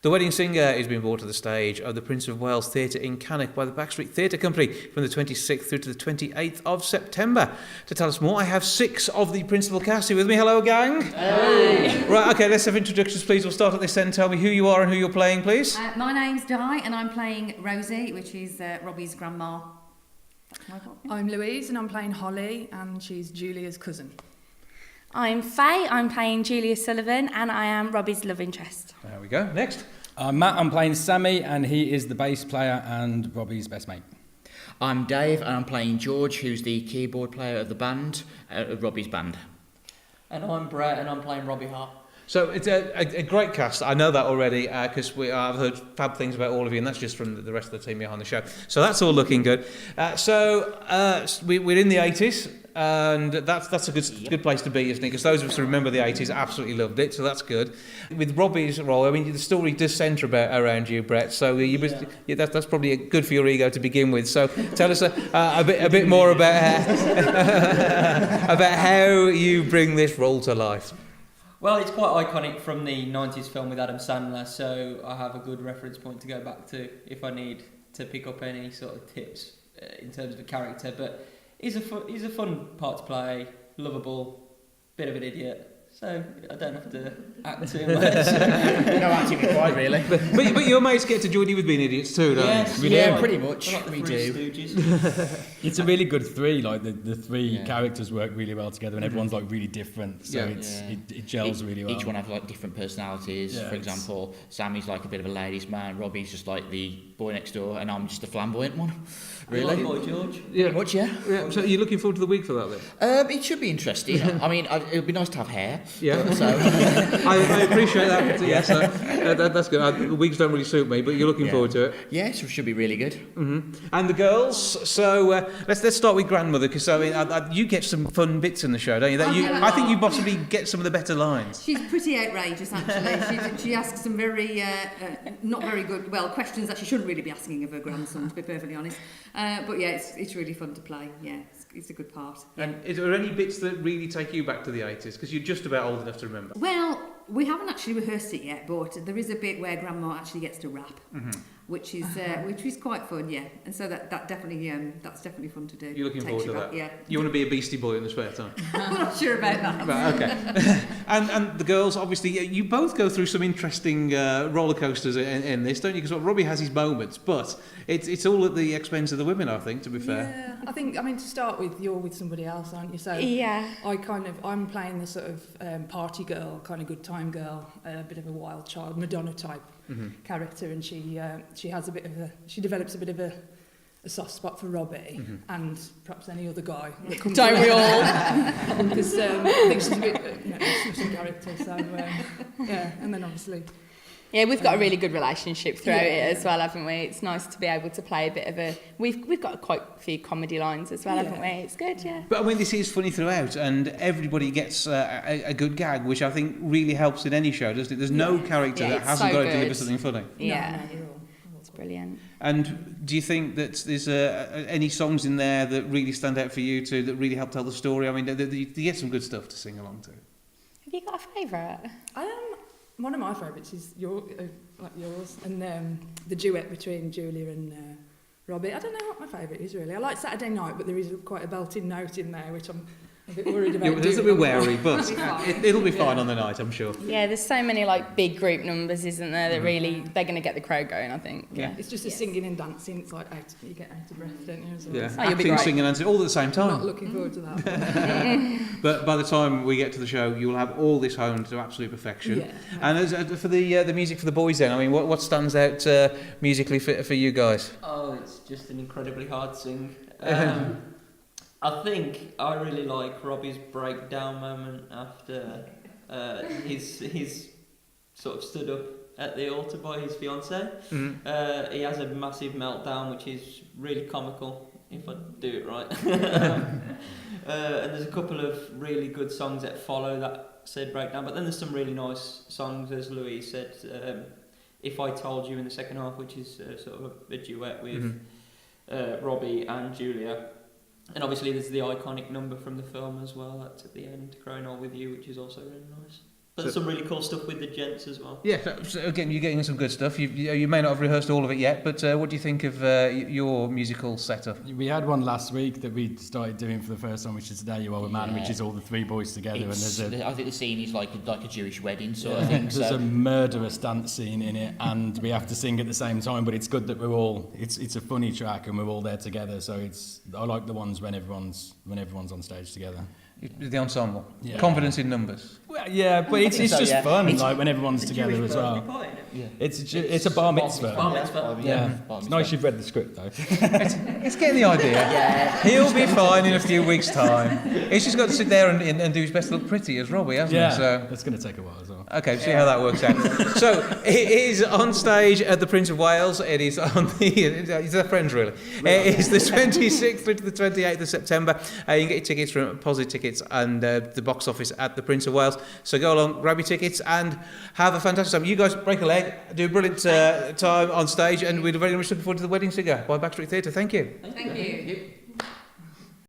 The Wedding Singer is being brought to the stage of the Prince of Wales Theatre in Cannock by the Backstreet Theatre Company from the 26th through to the 28th of September. To tell us more, I have 6 of the principal cast here with me. Hello, gang. Hey. Right, okay, let's have introductions, please. We'll start at this end. Tell me who you are and who you're playing, please. My name's Di, and I'm playing Rosie, which is Robbie's grandma. I'm Louise, and I'm playing Holly, and she's Julia's cousin. I'm Faye, I'm playing Julia Sullivan, and I am Robbie's love interest. There we go. Next. I'm Matt, I'm playing Sammy, and he is the bass player and Robbie's best mate. I'm Dave, and I'm playing George, who's the keyboard player of the band, Robbie's band. And I'm Brett, and I'm playing Robbie Hart. So it's a great cast. I know that already because I've heard fab things about all of you, and that's just from the rest of the team behind the show. So that's all looking good. We're in the 80s, and that's a good place to be, isn't it? Because those of us who remember the 80s absolutely loved it, so that's good. With Robbie's role, I mean, the story does centre around you, Brett. So that's probably good for your ego to begin with. So tell us a bit more about about how you bring this role to life. Well, it's quite iconic from the 90s film with Adam Sandler, so I have a good reference point to go back to if I need to pick up any sort of tips in terms of the character. But he's a fun part to play, lovable, bit of an idiot. So I don't have to act too much. No acting required, really. But your mates get to join you with being idiots too, don't yes, they? Yeah, pretty much. Like the We Three do. Stooges. It's a really good 3, like the 3 characters work really well together, and everyone's like really different, so it gels really well. Each one has like different personalities. For example, Sammy's like a bit of a ladies' man, Robbie's just like the boy next door, and I'm just the flamboyant one. Really? Like Boy George. Yeah. Pretty much, yeah. So you're looking forward to the week for that then? It should be interesting. I mean, it would be nice to have hair. Yeah. So. I appreciate that. Yes, that's good. The weeks don't really suit me, but you're looking forward to it. Yes, it should be really good. Mm-hmm. And the girls. So let's start with grandmother, because I mean, you get some fun bits in the show, don't you? I think you possibly get some of the better lines. She's pretty outrageous, actually. She asks some very not very good questions that she shouldn't really be asking of her grandson, to be perfectly honest. But yeah, it's really fun to play. Yeah, it's a good part. Yeah. And is there any bits that really take you back to the 80s? Because you're just about old enough to remember. Well, we haven't actually rehearsed it yet, but there is a bit where Grandma actually gets to rap, which is quite fun, yeah. And so that definitely that's definitely fun to do. You're looking forward to that? Yeah. You want to be a Beastie Boy in the spare time? I'm not sure about that. Right, okay. and the girls, obviously, you both go through some interesting roller coasters in this, don't you? Because Robbie has his moments, but it's all at the expense of the women, I think, to be fair. Yeah, I mean, to start with, you're with somebody else, aren't you? So Yeah. I'm playing the sort of party girl, kind of good time girl, a bit of a wild child, Madonna type character, and she develops a bit of a soft spot for Robbie and perhaps any other guy that comes. Don't we all? Because I think she's a bit, interesting character. So and then obviously. Yeah, we've got a really good relationship throughout it as well, haven't we? It's nice to be able to play a bit of a... We've got quite a few comedy lines as well, haven't we? It's good, yeah. But I mean, this is funny throughout, and everybody gets a good gag, which I think really helps in any show, doesn't it? There's no character that hasn't got to deliver something funny. Yeah, it's brilliant. And do you think that there's any songs in there that really stand out for you two, that really help tell the story? I mean, do you get some good stuff to sing along to? Have you got a favourite? One of my favourites is yours, and the duet between Julia and Robbie. I don't know what my favourite is really. I like Saturday Night, but there is quite a belting note in there, which I'm a bit worried about. It's a bit wary, but it'll be fine on the night, I'm sure. Yeah, there's so many like big group numbers, isn't there? That really they're going to get the crowd going, I think. Yeah, it's just singing and dancing. It's like you get out of breath, don't you? So acting, singing, and all at the same time. Not looking forward to that. But by the time we get to the show, you'll have all this honed to absolute perfection. Yeah. And for the music for the boys, then, I mean, what stands out musically for you guys? Oh, it's just an incredibly hard sing. I think I really like Robbie's breakdown moment after he's sort of stood up at the altar by his fiancée. He has a massive meltdown, which is really comical, if I do it right. And there's a couple of really good songs that follow that said breakdown, but then there's some really nice songs, as Louise said. If I Told You in the second half, which is sort of a duet with Robbie and Julia. And obviously there's the iconic number from the film as well, that's at the end, Growing Old With You, which is also really nice. But some really cool stuff with the gents as well. Yeah, so again, you're getting some good stuff. You may not have rehearsed all of it yet, but what do you think of your musical setup? We had one last week that we started doing for the first time, which is Today You Are a Man, which is all the three boys together. And I think the scene is like a Jewish wedding sort of thing. There's a murderous dance scene in it, and we have to sing at the same time. But it's good that we're all. It's a funny track, and we're all there together. So I like the ones when everyone's on stage together. The ensemble, confidence in numbers. Well, yeah, but it's just fun, like when everyone's together as well. Yeah. It's a bar mitzvah. Bar mitzvah. Yeah. It's nice you've read the script though. It's getting the idea. He'll be fine in a few weeks' time. He's just got to sit there and do his best to look pretty as Robbie, hasn't he? So that's going to take a while as well. Okay, see how that works out. So it is on stage at the Prince of Wales. It is on it's their friends really. It is the 26th through to the 28th of September. You can get your tickets from Posit Tickets and the box office at the Prince of Wales. So go along, grab your tickets and have a fantastic time. You guys break a leg, do a brilliant time on stage, and we're very much looking forward to The Wedding Singer by Backstreet Theatre. Thank you. Thank you.